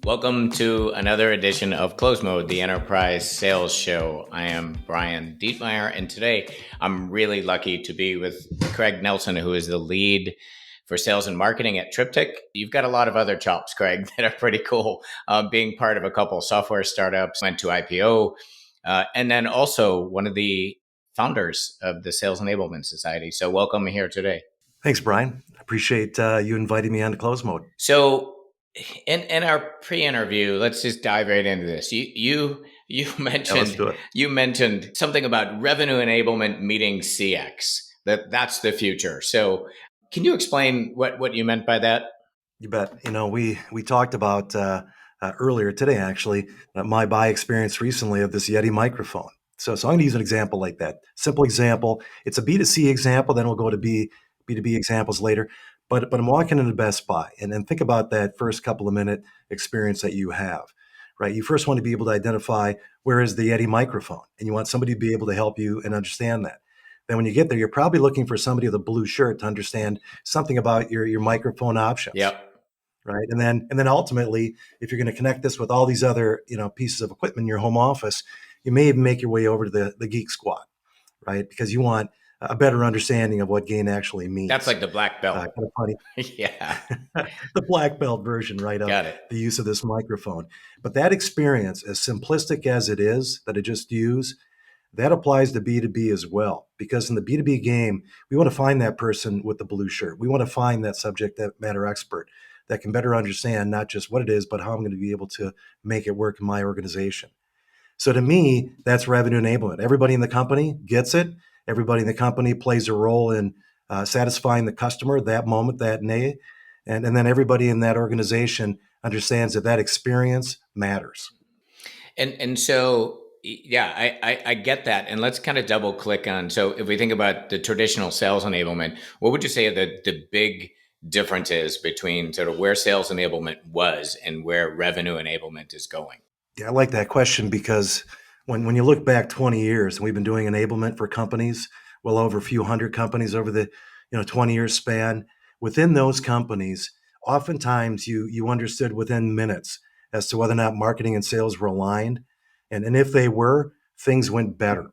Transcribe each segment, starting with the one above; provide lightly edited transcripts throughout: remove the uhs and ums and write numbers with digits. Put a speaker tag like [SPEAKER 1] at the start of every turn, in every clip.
[SPEAKER 1] Welcome to another edition of CloseMode, the enterprise sales show. I am Brian Dietmeyer, and today I'm really lucky to be with Craig Nelson, who is the lead for sales and marketing at Triptych. You've got a lot of other chops, Craig, that are pretty cool. Being part of a couple of software startups, went to IPO, and then also one of the founders of the Sales Enablement Society. So welcome here today.
[SPEAKER 2] Thanks, Brian. I appreciate you inviting me on to CloseMode.
[SPEAKER 1] So in our pre-interview, let's just dive right into this. You mentioned something about revenue enablement meeting CX. That's the future. So can you explain what you meant by that?
[SPEAKER 2] You bet. We talked about earlier today, actually, my buy experience recently of this Yeti microphone. So I'm going to use an example like that. Simple example. It's a B2C example, then we'll go to B2B examples later. But I'm walking into Best Buy, and then think about that first couple of minute experience that you have, right? You first want to be able to identify where is the Yeti microphone, and you want somebody to be able to help you and understand that. Then when you get there, you're probably looking for somebody with a blue shirt to understand something about your microphone options.
[SPEAKER 1] Yep.
[SPEAKER 2] Right. And then ultimately, if you're going to connect this with all these other, pieces of equipment in your home office, you may even make your way over to the Geek Squad, right? Because you want a better understanding of what gain actually means.
[SPEAKER 1] That's like the black belt.
[SPEAKER 2] Kind of funny.
[SPEAKER 1] Yeah.
[SPEAKER 2] The black belt version, right?
[SPEAKER 1] Got it.
[SPEAKER 2] The use of this microphone. But that experience, as simplistic as it is that I just used, that applies to B2B as well. Because in the B2B game, we want to find that person with the blue shirt. We want to find that subject matter expert that can better understand not just what it is, but how I'm going to be able to make it work in my organization. So to me, that's revenue enablement. Everybody in the company gets it. Everybody in the company plays a role in satisfying the customer that moment, that day. And then everybody in that organization understands that experience matters.
[SPEAKER 1] And so, yeah, I get that. And let's kind of double click on. So if we think about the traditional sales enablement, what would you say the big difference is between sort of where sales enablement was and where revenue enablement is going?
[SPEAKER 2] Yeah, I like that question because when you look back 20 years, and we've been doing enablement for companies, well over a few hundred companies over the 20-year span, within those companies, oftentimes you understood within minutes as to whether or not marketing and sales were aligned. And if they were, things went better.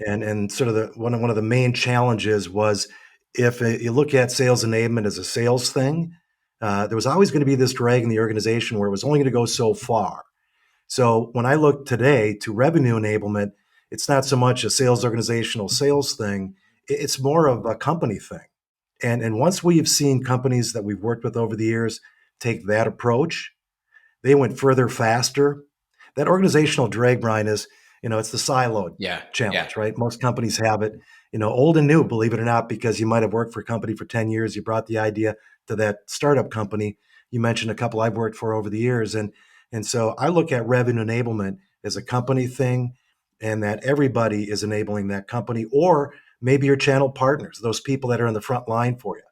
[SPEAKER 2] And sort of one of the main challenges was if you look at sales enablement as a sales thing, there was always going to be this drag in the organization where it was only going to go so far. So when I look today to revenue enablement, it's not so much a sales organizational sales thing, it's more of a company thing. And once we've seen companies that we've worked with over the years take that approach, they went further, faster. That organizational drag, Brian, is, it's the siloed challenge, right? Most companies have it, old and new, believe it or not, because you might have worked for a company for 10 years. You brought the idea to that startup company. You mentioned a couple I've worked for over the years. And so I look at revenue enablement as a company thing, and that everybody is enabling that company, or maybe your channel partners, those people that are in the front line for you.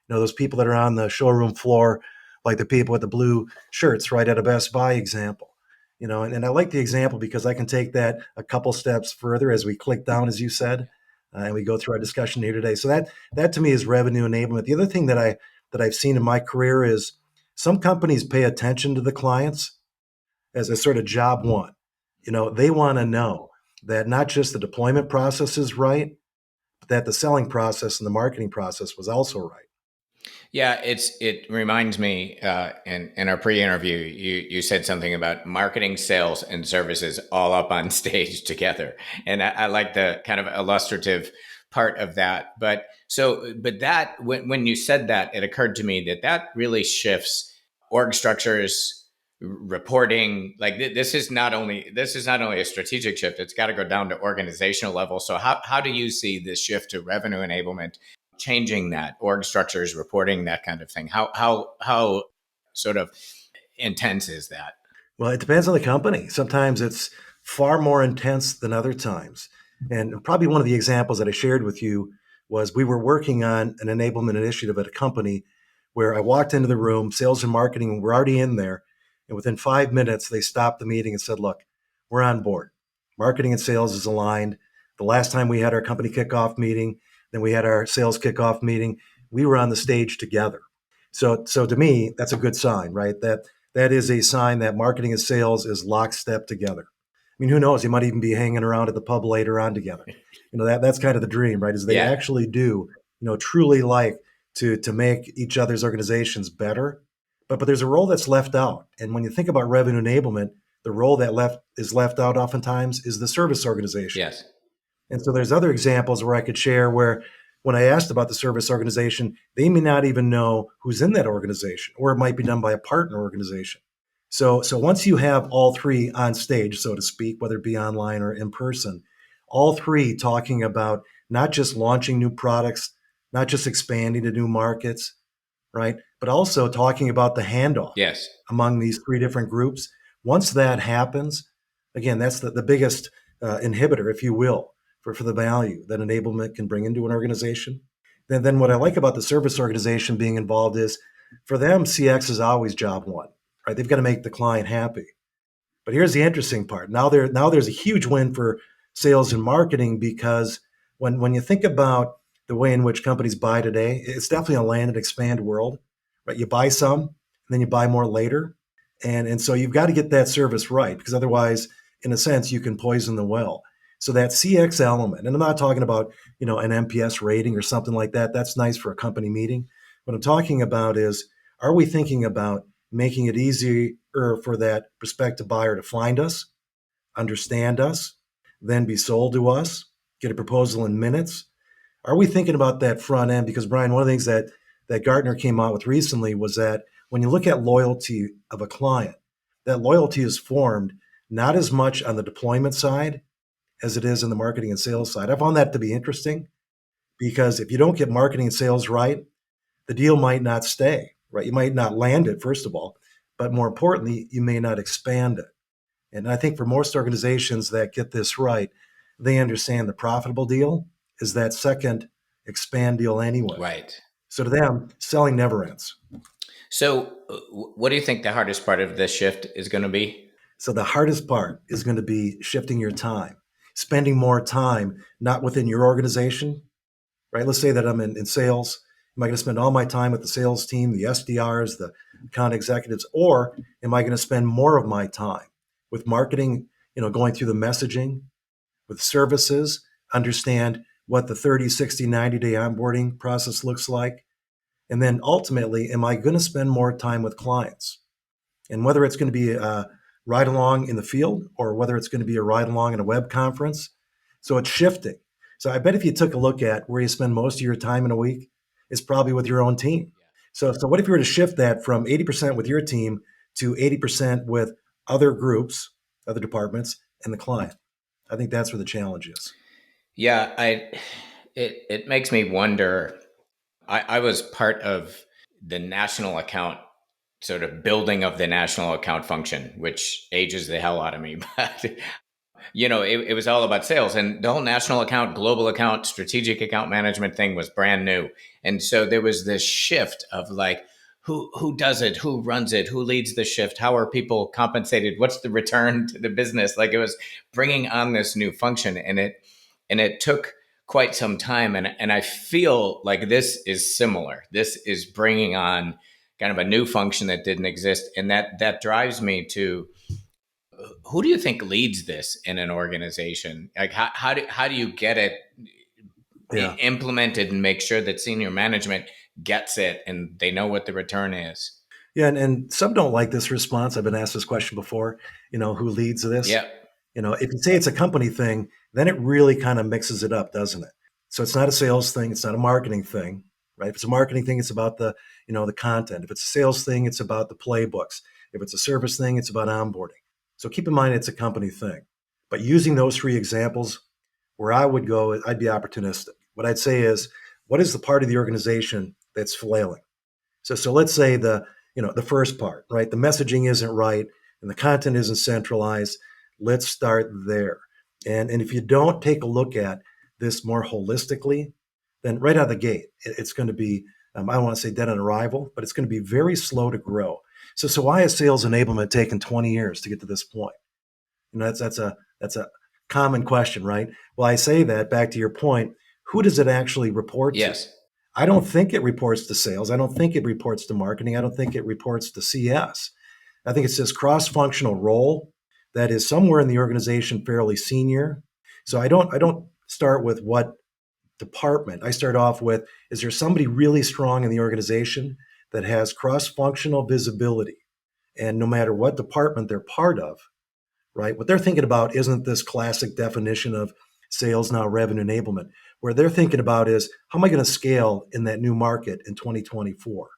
[SPEAKER 2] Those people that are on the showroom floor, like the people with the blue shirts, right, at a Best Buy example. And I like the example because I can take that a couple steps further as we click down, as you said, and we go through our discussion here today. So that to me is revenue enablement. The other thing that I've seen in my career is some companies pay attention to the clients as a sort of job one. They want to know that not just the deployment process is right, but that the selling process and the marketing process was also right.
[SPEAKER 1] Yeah, it reminds me in our pre-interview, you said something about marketing, sales, and services all up on stage together, and I like the kind of illustrative part of that. But that when you said that, it occurred to me that really shifts org structures, reporting. Like this is not only a strategic shift; it's got to go down to organizational level. So how do you see this shift to revenue enablement changing that org structures, reporting, that kind of thing? How sort of intense is that?
[SPEAKER 2] Well, it depends on the company. Sometimes it's far more intense than other times. And probably one of the examples that I shared with you was we were working on an enablement initiative at a company where I walked into the room, sales and marketing were already in there. And within 5 minutes, they stopped the meeting and said, look, we're on board. Marketing and sales is aligned. The last time we had our company kickoff meeting, then we had our sales kickoff meeting, we were on the stage together. So to me, that's a good sign, right? That that is a sign that marketing and sales is lockstep together. I mean, who knows? You might even be hanging around at the pub later on together. That's kind of the dream, right? Is they
[SPEAKER 1] Yeah.
[SPEAKER 2] actually do, truly like to make each other's organizations better. But there's a role that's left out. And when you think about revenue enablement, the role that is left out oftentimes is the service organization.
[SPEAKER 1] Yes.
[SPEAKER 2] And so there's other examples where I could share where when I asked about the service organization, they may not even know who's in that organization, or it might be done by a partner organization. So once you have all three on stage, so to speak, whether it be online or in person, all three talking about not just launching new products, not just expanding to new markets, right? But also talking about the handoff
[SPEAKER 1] Yes.
[SPEAKER 2] among these three different groups. Once that happens, again, that's the biggest inhibitor, if you will, for the value that enablement can bring into an organization. Then what I like about the service organization being involved is for them, CX is always job one, right? They've got to make the client happy. But here's the interesting part. Now there's a huge win for sales and marketing because when you think about the way in which companies buy today, it's definitely a land and expand world, right? You buy some, and then you buy more later, and so you've got to get that service right because otherwise, in a sense, you can poison the well. So that CX element, and I'm not talking about an NPS rating or something like that. That's nice for a company meeting. What I'm talking about is, are we thinking about making it easier for that prospective buyer to find us, understand us, then be sold to us, get a proposal in minutes? Are we thinking about that front end? Because Brian, one of the things that Gartner came out with recently was that when you look at loyalty of a client, that loyalty is formed not as much on the deployment side as it is in the marketing and sales side. I found that to be interesting because if you don't get marketing and sales right, the deal might not stay, right? You might not land it, first of all, but more importantly, you may not expand it. And I think for most organizations that get this right, they understand the profitable deal is that second expand deal anyway.
[SPEAKER 1] Right.
[SPEAKER 2] So to them, selling never ends.
[SPEAKER 1] So, what do you think the hardest part of this shift is going to be?
[SPEAKER 2] So the hardest part is going to be shifting your time, spending more time, not within your organization, right? Let's say that I'm in sales. Am I going to spend all my time with the sales team, the SDRs, the account executives, or am I going to spend more of my time with marketing, going through the messaging, with services, understand what the 30, 60, 90-day onboarding process looks like? And then ultimately, am I going to spend more time with clients? And whether it's going to be a ride along in the field or whether it's going to be a ride along in a web conference. So it's shifting. So I bet if you took a look at where you spend most of your time in a week, it's probably with your own team. So what if you were to shift that from 80% with your team to 80% with other groups, other departments, and the client? I think that's where the challenge is.
[SPEAKER 1] Yeah, it makes me wonder. I was part of the national account sort of building of the national account function, which ages the hell out of me. But it was all about sales, and the whole national account, global account, strategic account management thing was brand new. And so there was this shift of like, who does it, who runs it, who leads the shift, how are people compensated, what's the return to the business? Like, it was bringing on this new function, and it took quite some time. And I feel like this is similar. This is bringing on kind of a new function that didn't exist, and that drives me to, who do you think leads this in an organization? Like, how do you get it
[SPEAKER 2] Yeah.
[SPEAKER 1] implemented and make sure that senior management gets it and they know what the return is?
[SPEAKER 2] Yeah. And some don't like this response. I've been asked this question before, who leads this?
[SPEAKER 1] Yeah.
[SPEAKER 2] If you say it's a company thing, then it really kind of mixes it up, doesn't it? So it's not a sales thing. It's not a marketing thing, right? If it's a marketing thing, it's about the content. If it's a sales thing, it's about the playbooks. If it's a service thing, it's about onboarding. So keep in mind, it's a company thing. But using those three examples, where I would go, I'd be opportunistic. What I'd say is, what is the part of the organization that's flailing? So let's say the first part, right? The messaging isn't right and the content isn't centralized. Let's start there. And if you don't take a look at this more holistically, then right out of the gate, it's going to be, I don't want to say dead on arrival, but it's going to be very slow to grow. So why has sales enablement taken 20 years to get to this point? That's a common question, right? Well, I say that back to your point, who does it actually report to?
[SPEAKER 1] Yes.
[SPEAKER 2] I don't think it reports to sales. I don't think it reports to marketing. I don't think it reports to CS. I think it's this cross-functional role that is somewhere in the organization fairly senior. So I don't start with what department. I start off with, is there somebody really strong in the organization that has cross-functional visibility? And no matter what department they're part of, right? What they're thinking about isn't this classic definition of sales now revenue enablement. Where they're thinking about is, how am I going to scale in that new market in 2024?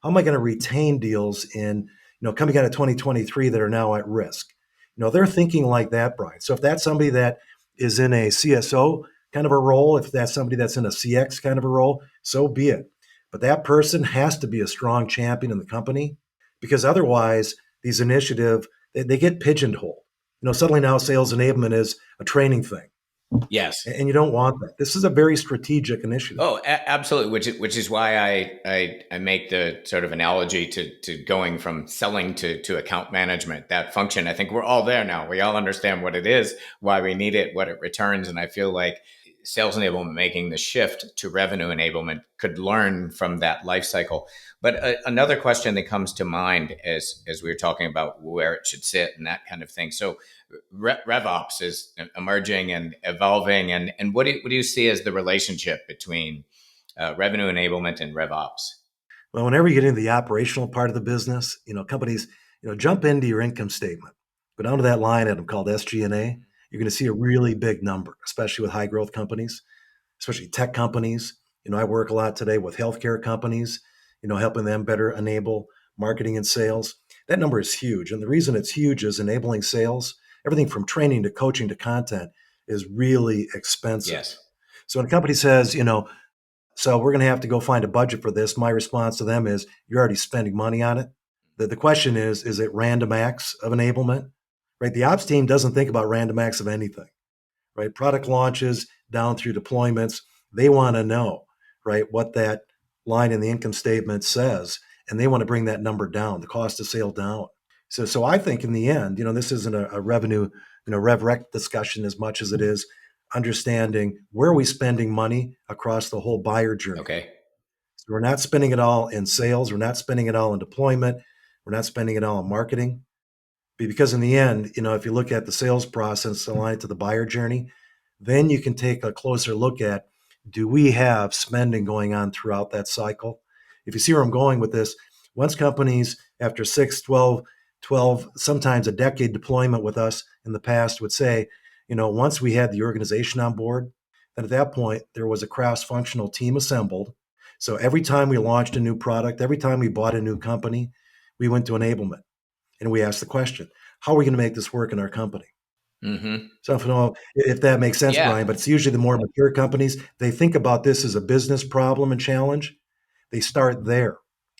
[SPEAKER 2] How am I going to retain deals in, coming out of 2023 that are now at risk? They're thinking like that, Brian. So if that's somebody that is in a CSO kind of a role, if that's somebody that's in a CX kind of a role, so be it. But that person has to be a strong champion in the company, because otherwise these initiatives, they get pigeonholed. Suddenly now sales enablement is a training thing,
[SPEAKER 1] Yes.
[SPEAKER 2] and you don't want that. This is a very strategic initiative.
[SPEAKER 1] Oh, absolutely. Which is why I make the sort of analogy to going from selling to account management. That function, I think we're all there now. We all understand what it is, why we need it, what it returns, and I feel like sales enablement making the shift to revenue enablement could learn from that life cycle. But another question that comes to mind as we were talking about where it should sit and that kind of thing. So RevOps is emerging and evolving, and what do you see as the relationship between revenue enablement and RevOps?
[SPEAKER 2] Well, whenever you get into the operational part of the business, companies, jump into your income statement, go down to that line item called SG&A. You're going to see a really big number, especially with high growth companies, especially tech companies. I work a lot today with healthcare companies, helping them better enable marketing and sales. That number is huge. And the reason it's huge is enabling sales, everything from training to coaching to content, is really expensive.
[SPEAKER 1] Yes.
[SPEAKER 2] So when a company says, so we're going to have to go find a budget for this, my response to them is, you're already spending money on it. The question is it random acts of enablement? Right? The ops team doesn't think about random acts of anything, right? Product launches down through deployments, they want to know, right, what that line in the income statement says, and they want to bring that number down, the cost of sale down. So I think in the end, this isn't a revenue, rev rec discussion as much as it is understanding where are we spending money across the whole buyer journey.
[SPEAKER 1] Okay.
[SPEAKER 2] So we're not spending it all in sales, we're not spending it all in deployment, we're not spending it all in marketing. Because in the end, if you look at the sales process aligned to the buyer journey, then you can take a closer look at, do we have spending going on throughout that cycle? If you see where I'm going with this, once companies, after 6, 12, sometimes a decade deployment with us in the past would say, once we had the organization on board, then at that point, there was a cross-functional team assembled. So every time we launched a new product, every time we bought a new company, we went to enablement. And we asked the question, how are we going to make this work in our company?
[SPEAKER 1] Mm-hmm.
[SPEAKER 2] So I don't know if that makes sense,
[SPEAKER 1] Yeah.
[SPEAKER 2] Brian, but it's usually the more mature companies, they think about this as a business problem and challenge. They start there.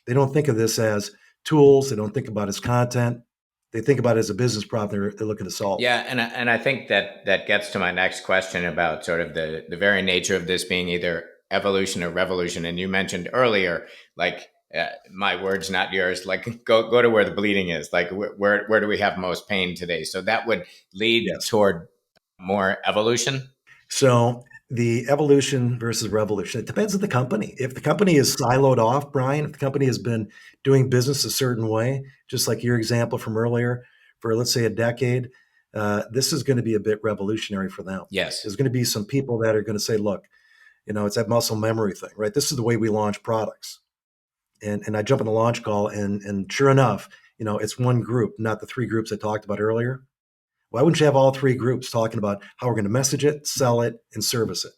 [SPEAKER 2] They don't think of this as tools. They don't think about it as content. They think about it as a business problem they're looking to solve.
[SPEAKER 1] Yeah, and I think that gets to my next question about sort of the very nature of this being either evolution or revolution. And you mentioned earlier, like my words, not yours. Like go to where the bleeding is. Like where do we have most pain today? So that would lead
[SPEAKER 2] Yes.
[SPEAKER 1] toward more evolution.
[SPEAKER 2] So the evolution versus revolution, it depends on the company. If the company is siloed off, Brian, if the company has been doing business a certain way, just like your example from earlier, for let's say a decade, this is going to be a bit revolutionary for them.
[SPEAKER 1] Yes.
[SPEAKER 2] There's going to be some people that are going to say, look, it's that muscle memory thing, right? This is the way we launch products. And I jump in the launch call, and sure enough, it's one group, not the three groups I talked about earlier. Why wouldn't you have all three groups talking about how we're going to message it, sell it, and service it?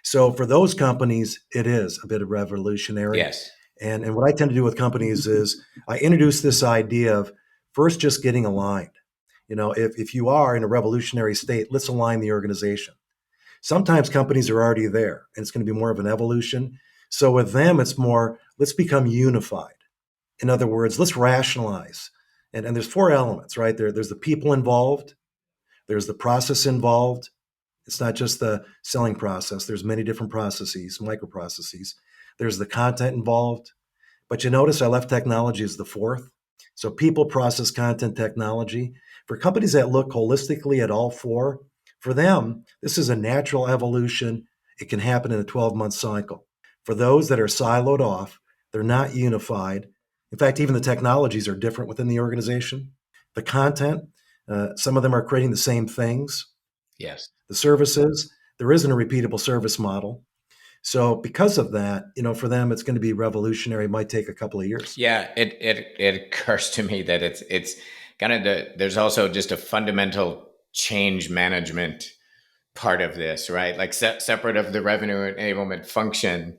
[SPEAKER 2] So for those companies, it is a bit of revolutionary.
[SPEAKER 1] Yes.
[SPEAKER 2] And what I tend to do with companies is I introduce this idea of first just getting aligned. If you are in a revolutionary state, let's align the organization. Sometimes companies are already there, and it's going to be more of an evolution. So with them, it's more, let's become unified. In other words, let's rationalize. And there's four elements, right? There's the people involved, there's the process involved. It's not just the selling process. There's many different processes, microprocesses. There's the content involved. But you notice I left technology as the fourth. So people, process, content, technology. For companies that look holistically at all four, for them, this is a natural evolution. It can happen in a 12-month cycle. For those that are siloed off, they're not unified, In fact, even the technologies are different within the organization. The content, some of them are creating the same things.
[SPEAKER 1] Yes.
[SPEAKER 2] The services, there isn't a repeatable service model. So because of that, for them, it's going to be revolutionary. It might take a couple of years.
[SPEAKER 1] Yeah, it occurs to me that it's kind of there's also just a fundamental change management part of this, right? Like separate of the revenue enablement function,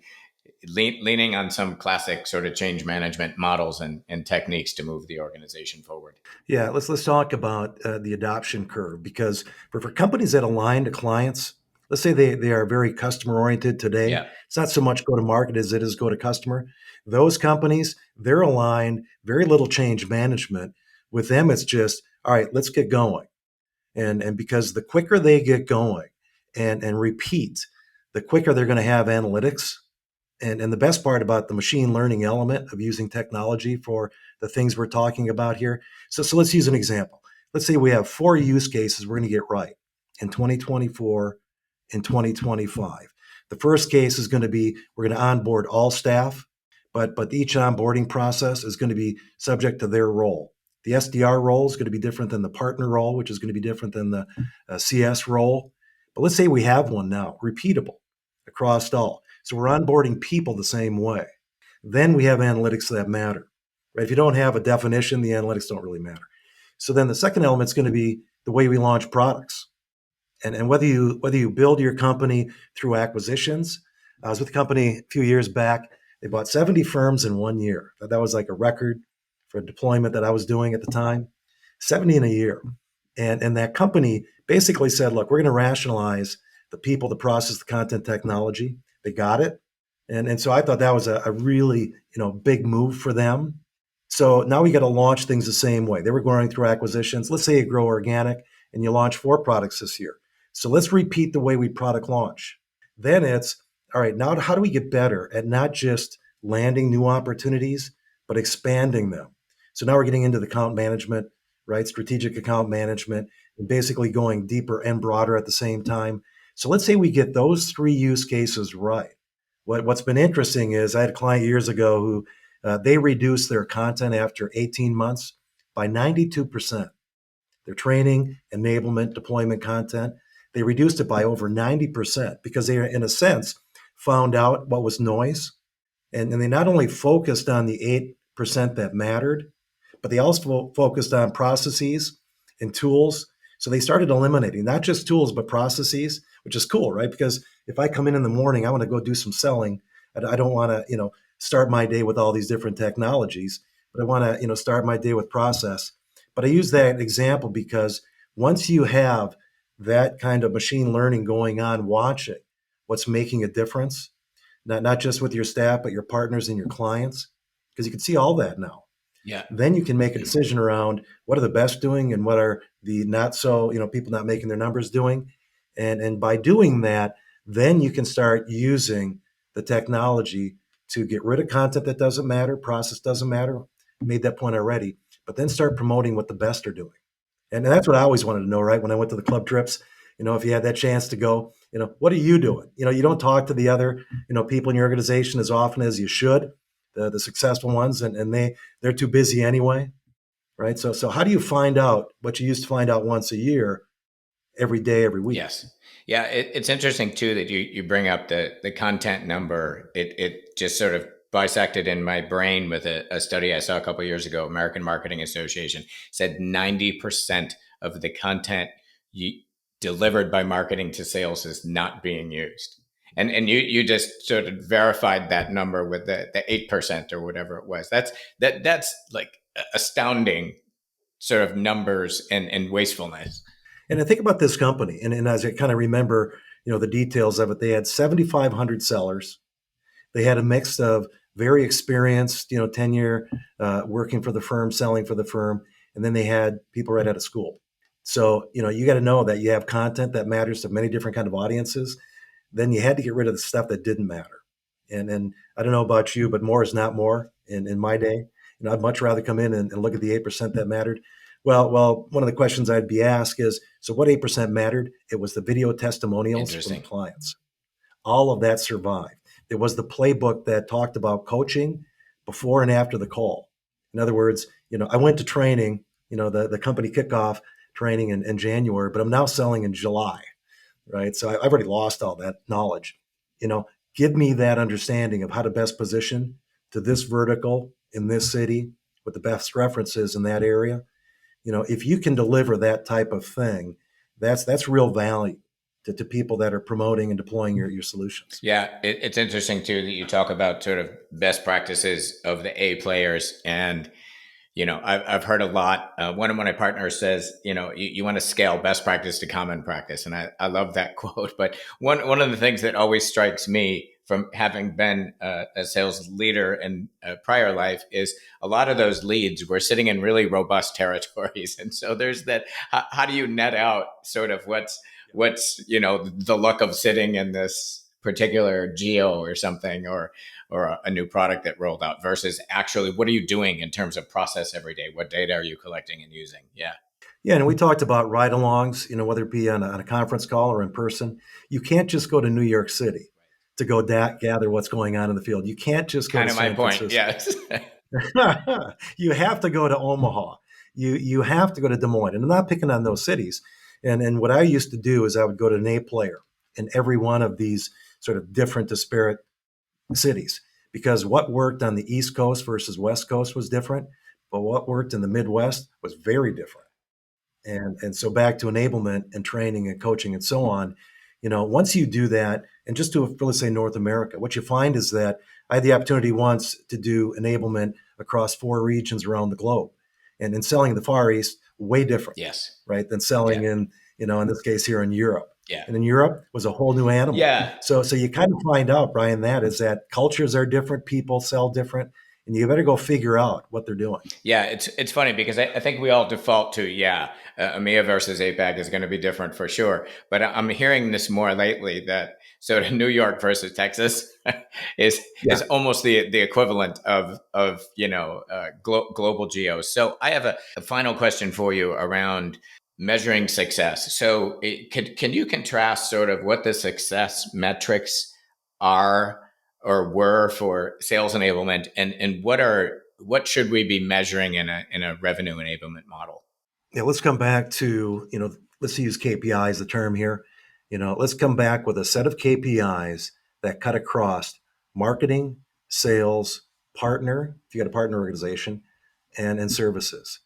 [SPEAKER 1] leaning on some classic sort of change management models and techniques to move the organization forward.
[SPEAKER 2] Yeah, let's talk about the adoption curve because for companies that align to clients, let's say they are very customer oriented today.
[SPEAKER 1] Yeah.
[SPEAKER 2] It's not so much go to market as it is go to customer. Those companies, they're aligned, very little change management. With them, it's just, all right, let's get going. And because the quicker they get going and repeat, the quicker they're going to have analytics. And the best part about the machine learning element of using technology for the things we're talking about here. So let's use an example. Let's say we have 4 use cases we're going to get right in 2024 and 2025. The first case is going to be we're going to onboard all staff, but each onboarding process is going to be subject to their role. The SDR role is going to be different than the partner role, which is going to be different than the CS role. But let's say we have one now, repeatable across all. So we're onboarding people the same way. Then we have analytics that matter. Right? If you don't have a definition, the analytics don't really matter. So then the second element is going to be the way we launch products. And whether you build your company through acquisitions. I was with a company a few years back. They bought 70 firms in 1 year. That was like a record for a deployment that I was doing at the time. 70 in a year. And that company basically said, look, we're going to rationalize the people, the process, the content technology. They got it. And so I thought that was a really, big move for them. So now we got to launch things the same way. They were growing through acquisitions. Let's say you grow organic and you launch 4 products this year. So let's repeat the way we product launch. Then it's, all right, now how do we get better at not just landing new opportunities, but expanding them? So now we're getting into the account management, right? Strategic account management, and basically going deeper and broader at the same time. So let's say we get those 3 use cases right. What's been interesting is I had a client years ago who they reduced their content after 18 months by 92%. Their training, enablement, deployment content, they reduced it by over 90% because they, in a sense, found out what was noise. And they not only focused on the 8% that mattered, but they also focused on processes and tools. So they started eliminating not just tools, but processes, which is cool, right? Because if I come in the morning, I want to go do some selling. I don't want to, start my day with all these different technologies, but I want to, start my day with process. But I use that example because once you have that kind of machine learning going on, watching what's making a difference, not just with your staff, but your partners and your clients, because you can see all that now.
[SPEAKER 1] Yeah.
[SPEAKER 2] Then you can make a decision around what are the best doing and what are the not so, people not making their numbers doing. And by doing that, then you can start using the technology to get rid of content that doesn't matter, process doesn't matter. I made that point already, but then start promoting what the best are doing. And that's what I always wanted to know, right? When I went to the club trips, if you had that chance to go, what are you doing? You don't talk to the other, people in your organization as often as you should, the successful ones, and they're too busy anyway, right? So how do you find out what you used to find out once a year, every day, every week?
[SPEAKER 1] Yes. Yeah. It's interesting too that you bring up the content number. It just sort of bisected in my brain with a study I saw a couple of years ago. American Marketing Association said 90% of the content delivered by marketing to sales is not being used. And you just sort of verified that number with the 8% or whatever it was. That's like astounding sort of numbers and wastefulness.
[SPEAKER 2] And I think about this company, and as I kind of remember, the details of it, they had 7,500 sellers. They had a mix of very experienced, tenure working for the firm, selling for the firm, and then they had people right out of school. So, you got to know that you have content that matters to many different kind of audiences. Then you had to get rid of the stuff that didn't matter. And I don't know about you, but more is not more in my day. I'd much rather come in and look at the 8% that mattered. Well, one of the questions I'd be asked is, so what 8% mattered? It was the video testimonials from the
[SPEAKER 1] Interesting.
[SPEAKER 2] clients. All of that survived. There was the playbook that talked about coaching before and after the call. In other words, I went to training, the company kickoff training in January, but I'm now selling in July, right? So I've already lost all that knowledge. You know, Give me that understanding of how to best position to this vertical in this city with the best references in that area. If you can deliver that type of thing, that's real value to people that are promoting and deploying your solutions.
[SPEAKER 1] Yeah, it's interesting too that you talk about sort of best practices of the A players. And I've heard a lot. One of my partners says, you want to scale best practice to common practice, and I love that quote. But one of the things that always strikes me from having been a sales leader in a prior life is a lot of those leads were sitting in really robust territories, and so there's that. How do you net out sort of what's the luck of sitting in this particular geo or something, or a new product that rolled out versus actually what are you doing in terms of process every day? What data are you collecting and using? Yeah.
[SPEAKER 2] Yeah, and we talked about ride-alongs, whether it be on a conference call or in person. You can't just go to New York City to go gather what's going on in the field. You can't just go
[SPEAKER 1] Kind
[SPEAKER 2] to
[SPEAKER 1] of my
[SPEAKER 2] San
[SPEAKER 1] point.
[SPEAKER 2] Francisco.
[SPEAKER 1] Yes.
[SPEAKER 2] You have to go to Omaha. You have to go to Des Moines. And I'm not picking on those cities. And what I used to do is I would go to an A player in every one of these sort of different disparate cities, because what worked on the East Coast versus West Coast was different, but what worked in the Midwest was very different. And so back to enablement and training and coaching and so on, once you do that, and just to let's say North America, what you find is that I had the opportunity once to do enablement across 4 regions around the globe, and in selling in the Far East, way different,
[SPEAKER 1] Yes.
[SPEAKER 2] right, than selling
[SPEAKER 1] Yeah.
[SPEAKER 2] in this case here in Europe.
[SPEAKER 1] Yeah.
[SPEAKER 2] And in Europe was a whole new animal.
[SPEAKER 1] Yeah.
[SPEAKER 2] So you kind of find out, Brian, that cultures are different, people sell different, and you better go figure out what they're doing.
[SPEAKER 1] Yeah, it's funny because I think we all default to EMEA versus APAC is going to be different for sure. But I'm hearing this more lately that sort of New York versus Texas is
[SPEAKER 2] Yeah.
[SPEAKER 1] almost the equivalent of global geos. So I have a final question for you around measuring success. So can you contrast sort of what the success metrics are or were for sales enablement, and what should we be measuring in a revenue enablement model?
[SPEAKER 2] Yeah, let's come back to, let's use KPIs, the term here. Let's come back with a set of KPIs that cut across marketing, sales, partner, if you got a partner organization, and services.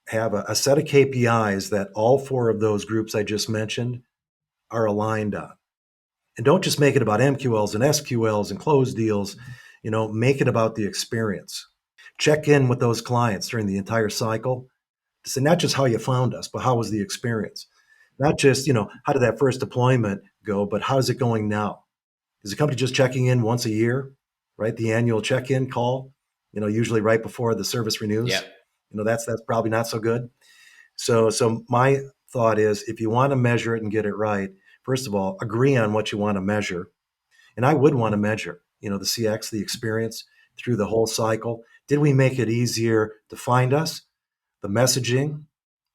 [SPEAKER 2] Have a set of KPIs that all 4 of those groups I just mentioned are aligned on. And don't just make it about MQLs and SQLs and closed deals, make it about the experience. Check in with those clients during the entire cycle to say not just how you found us, but how was the experience? Not just, how did that first deployment go, but how's it going now? Is the company just checking in once a year, right? The annual check-in call, usually right before the service
[SPEAKER 1] Yeah.
[SPEAKER 2] renews. That's probably not so good. So my thought is if you want to measure it and get it right, first of all, agree on what you want to measure. And I would want to measure, the CX, the experience through the whole cycle. Did we make it easier to find us? The messaging,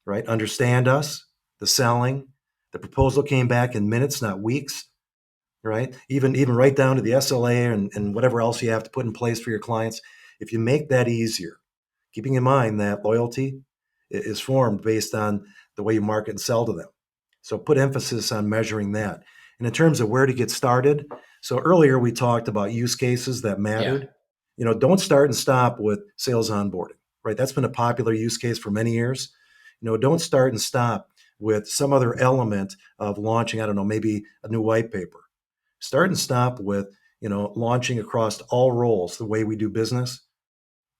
[SPEAKER 2] right? Understand us, the selling, the proposal came back in minutes, not weeks, right? Even right down to the SLA and whatever else you have to put in place for your clients. If you make that easier, keeping in mind that loyalty is formed based on the way you market and sell to them. So put emphasis on measuring that. And in terms of where to get started, so earlier we talked about use cases that
[SPEAKER 1] Yeah.
[SPEAKER 2] mattered. Don't start and stop with sales onboarding, right? That's been a popular use case for many years. Don't start and stop with some other element of launching, I don't know, maybe a new white paper. Start and stop with, launching across all roles the way we do business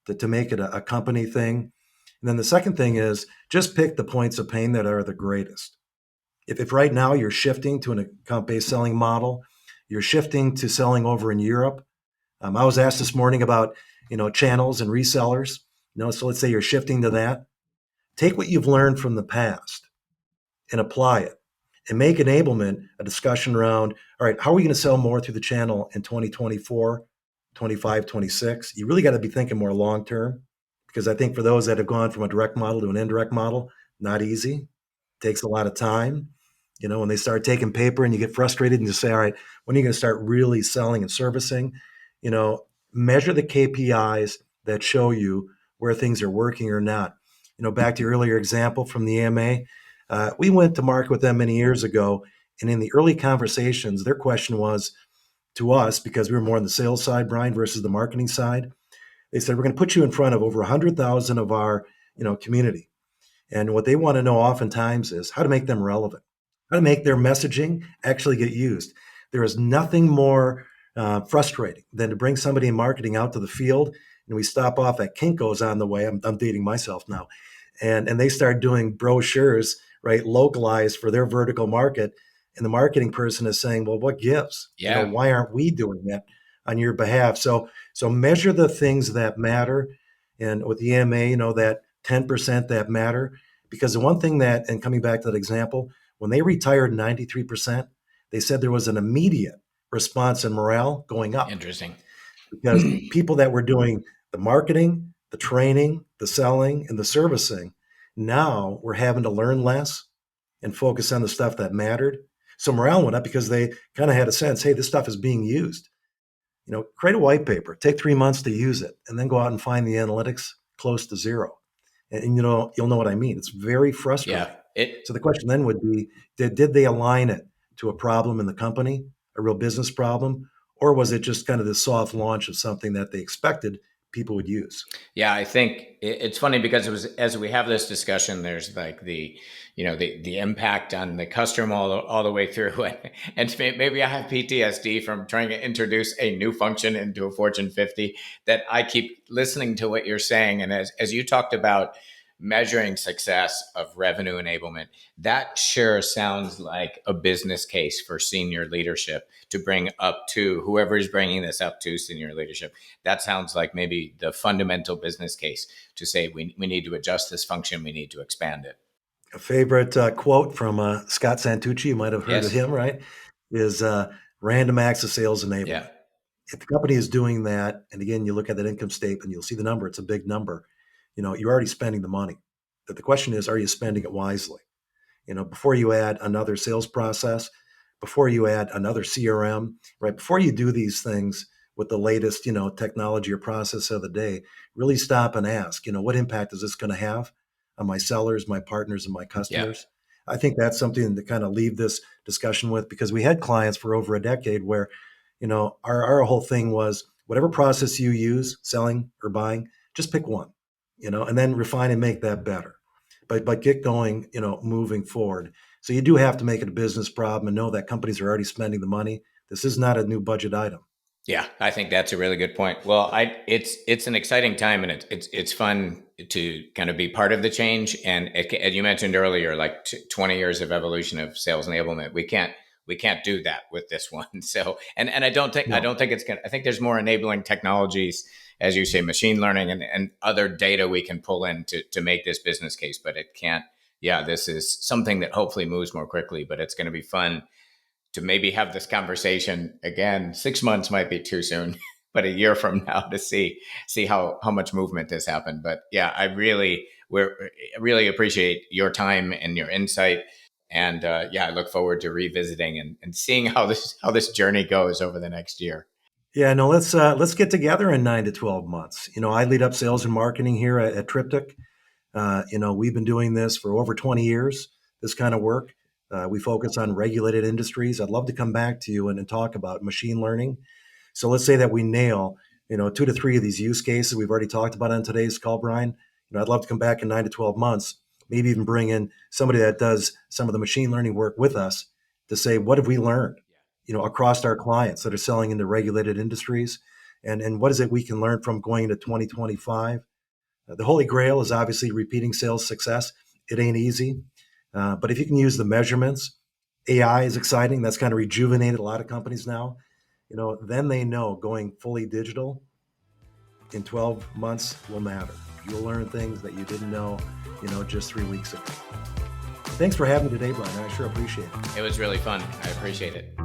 [SPEAKER 2] to make it a company thing. And then the second thing is just pick the points of pain that are the greatest. If right now you're shifting to an account-based selling model, you're shifting to selling over in Europe. I was asked this morning about, channels and resellers. So let's say you're shifting to that. Take what you've learned from the past and apply it and make enablement a discussion around, all right, how are we going to sell more through the channel in 2024, 25, 26? You really got to be thinking more long-term, because I think for those that have gone from a direct model to an indirect model, not easy, takes a lot of time. When they start taking paper and you get frustrated and you say, all right, when are you going to start really selling and servicing? Measure the KPIs that show you where things are working or not. Back to your earlier example from the AMA, we went to market with them many years ago. And in the early conversations, their question was to us, because we were more on the sales side, Brian, versus the marketing side. They said, we're going to put you in front of over 100,000 of our, community. And what they want to know oftentimes is how to make them relevant, how to make their messaging actually get used. There is nothing more frustrating than to bring somebody in marketing out to the field and we stop off at Kinko's on the way. I'm dating myself now. And they start doing brochures, right, localized for their vertical market. And the marketing person is saying, well, what gives?
[SPEAKER 1] Yeah.
[SPEAKER 2] Why aren't we doing that on your behalf? So measure the things that matter. And with the EMA, that 10% that matter. Because the one thing that, and coming back to that example, when they retired 93%, they said there was an immediate response in morale going up
[SPEAKER 1] Interesting.
[SPEAKER 2] because people that were doing the marketing, the training, the selling, and the servicing now were having to learn less and focus on the stuff that mattered. So morale went up because they kind of had a sense, hey, this stuff is being used. Create a white paper, take 3 months to use it, and then go out and find the analytics close to zero. And you'll know what I mean. It's very frustrating.
[SPEAKER 1] Yeah.
[SPEAKER 2] So the question then would be, did they align it to a problem in the company, a real business problem, or was it just kind of this soft launch of something that they expected people would use?
[SPEAKER 1] Yeah, I think it's funny because it was, as we have this discussion, there's like the impact on the customer all the way through, and maybe I have PTSD from trying to introduce a new function into a Fortune 50 that I keep listening to what you're saying, and as you talked about measuring success of revenue enablement, that sure sounds like a business case for senior leadership to bring up to whoever is bringing this up to senior leadership. That sounds like maybe the fundamental business case to say we need to adjust this function, we need to expand it.
[SPEAKER 2] A favorite quote from Scott Santucci, you might have heard of
[SPEAKER 1] Yes.
[SPEAKER 2] him, right? Is random acts of sales enablement.
[SPEAKER 1] Yeah.
[SPEAKER 2] If the company is doing that, and again, you look at that income statement, you'll see the number, it's a big number. You're already spending the money. But the question is, are you spending it wisely? Before you add another sales process, before you add another CRM, right? Before you do these things with the latest, technology or process of the day, really stop and ask, what impact is this going to have on my sellers, my partners, and my
[SPEAKER 1] Yeah.
[SPEAKER 2] customers? I think that's something to kind of leave this discussion with because we had clients for over a decade where, our whole thing was whatever process you use, selling or buying, just pick one, and then refine and make that better. But get going, moving forward. So you do have to make it a business problem and know that companies are already spending the money. This is not a new budget item.
[SPEAKER 1] Yeah, I think that's a really good point. Well, it's an exciting time, and it's fun to kind of be part of the change. And as you mentioned earlier, like 20 years of evolution of sales enablement, we can't do that with this one. So, and I don't think
[SPEAKER 2] No.
[SPEAKER 1] it's gonna. I think there's more enabling technologies, as you say, machine learning and other data we can pull in to make this business case. But it can't. Yeah, this is something that hopefully moves more quickly. But it's going to be fun to maybe have this conversation again. 6 months might be too soon, but a year from now to see how much movement has happened. But yeah, I really appreciate your time and your insight. And yeah, I look forward to revisiting and seeing how this journey goes over the next year.
[SPEAKER 2] Yeah, no, let's get together in 9 to 12 months. I lead up sales and marketing here at Triptych. We've been doing this for over 20 years, this kind of work. We focus on regulated industries. I'd love to come back to you and talk about machine learning. So let's say that we nail, 2 to 3 of these use cases we've already talked about on today's call, Brian. I'd love to come back in 9 to 12 months, maybe even bring in somebody that does some of the machine learning work with us to say, what have we learned, across our clients that are selling into regulated industries? And what is it we can learn from going into 2025? The holy grail is obviously repeating sales success. It ain't easy. But if you can use the measurements, AI is exciting. That's kind of rejuvenated a lot of companies now. Then they know going fully digital in 12 months will matter. You'll learn things that you didn't know, just 3 weeks ago. Thanks for having me today, Brian. I sure appreciate it.
[SPEAKER 1] It was really fun. I appreciate it.